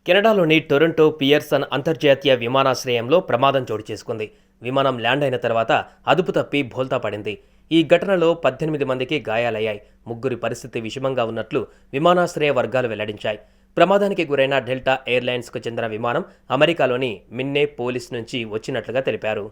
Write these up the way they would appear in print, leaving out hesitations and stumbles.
కెనడాలోని Toronto Pearson అంతర్జాతీయ విమానాశ్రయంలో ప్రమాదం చోటు చేసుకుంది. విమానం ల్యాండ్ అయిన తర్వాత అదుపు తప్పి బోల్తా పడింది. ఈ ఘటనలో 18 మందికి గాయాలయ్యాయి. ముగ్గురి పరిస్థితి విషమంగా ఉన్నట్లు విమానాశ్రయ వర్గాలు వెల్లడించాయి. ప్రమాదానికి గురైన డెల్టా ఎయిర్లైన్స్కు చెందిన విమానం అమెరికాలోని మిన్నేపోలిస్ నుంచి వచ్చినట్లుగా తెలిపారు.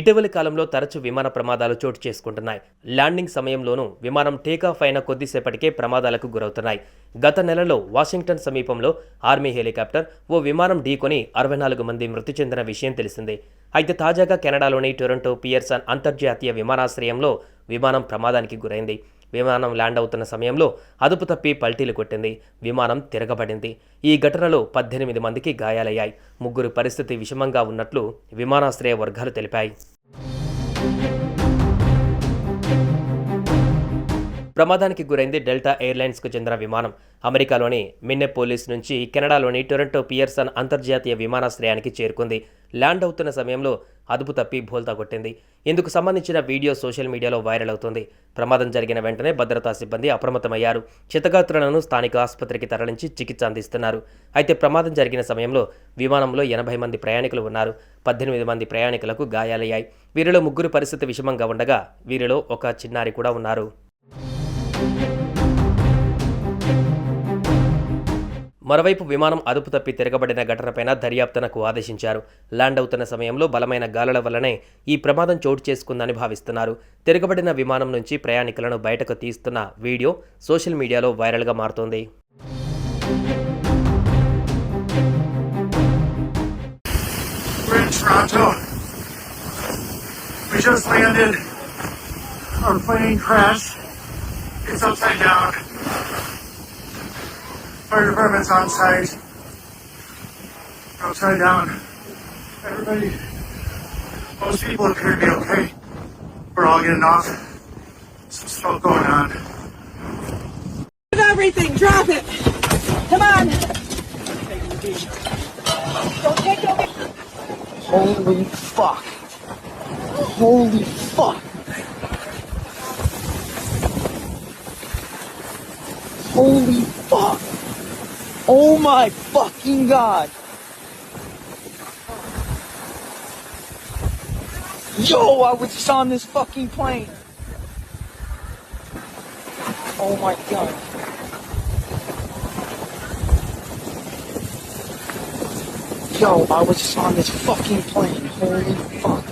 ఇటీవలి కాలంలో తరచూ విమాన ప్రమాదాలు చోటు చేసుకుంటున్నాయి. ల్యాండింగ్ సమయంలోనూ విమానం టేకాఫ్ అయిన కొద్దిసేపటికే ప్రమాదాలకు గురవుతున్నాయి. గత నెలలో వాషింగ్టన్ సమీపంలో ఆర్మీ హెలికాప్టర్ ఓ విమానం ఢీకొని 64 మంది మృతి చెందిన విషయం తెలిసిందే. అయితే తాజాగా కెనడాలోని టొరంటో పియర్సన్ అంతర్జాతీయ విమానాశ్రయంలో విమానం ప్రమాదానికి గురైంది. విమానం ల్యాండ్ అవుతున్న సమయంలో అదుపు తప్పి పల్టీలు కొట్టింది. విమానం తిరగబడింది. ఈ ఘటనలో 18 మందికి గాయాలయ్యాయి. ముగ్గురు పరిస్థితి విషమంగా ఉన్నట్లు విమానాశ్రయ వర్గాలు తెలిపాయి. ప్రమాదానికి గురైంది డెల్టా ఎయిర్లైన్స్కు చెందిన విమానం. అమెరికాలోని మిన్నెపోలిస్ నుంచి కెనడాలోని టొరంటో పియర్సన్ అంతర్జాతీయ విమానాశ్రయానికి చేరుకుంది. ల్యాండ్ అవుతున్న సమయంలో అదుపు తప్పి బోల్తా కొట్టింది. ఇందుకు సంబంధించిన వీడియో సోషల్ మీడియాలో వైరల్ అవుతోంది. ప్రమాదం జరిగిన వెంటనే భద్రతా సిబ్బంది అప్రమత్తమయ్యారు. క్షతగాత్రులను స్థానిక ఆసుపత్రికి తరలించి చికిత్స అందిస్తున్నారు. అయితే ప్రమాదం జరిగిన సమయంలో విమానంలో 80 మంది ప్రయాణికులు ఉన్నారు. 18 మంది ప్రయాణికులకు గాయాలయ్యాయి. వీరిలో ముగ్గురు పరిస్థితి విషమంగా ఉండగా వీరిలో ఒక చిన్నారి కూడా ఉన్నారు. మరోవైపు విమానం అదుపు తప్పి తిరగబడిన ఘటనపైన దర్యాప్తునకు ఆదేశించారు. ల్యాండ్ అవుతున్న సమయంలో బలమైన గాలుల వల్లనే ఈ ప్రమాదం చోటు చేసుకుందని భావిస్తున్నారు. తిరగబడిన విమానం నుంచి ప్రయాణికులను బయటకు తీస్తున్న వీడియో సోషల్ మీడియాలో వైరల్గా మారుతోంది. It's upside down. Fire department's on site. Upside down. Everybody, most people appear to be okay. We're all getting off. Some smoke going on. Everything, drop it. Come on. Holy fuck. Holy fuck. Holy fuck! Oh my fucking god! Yo, I was just on this fucking plane! Oh my god. Yo, I was just on this fucking plane. Holy fuck.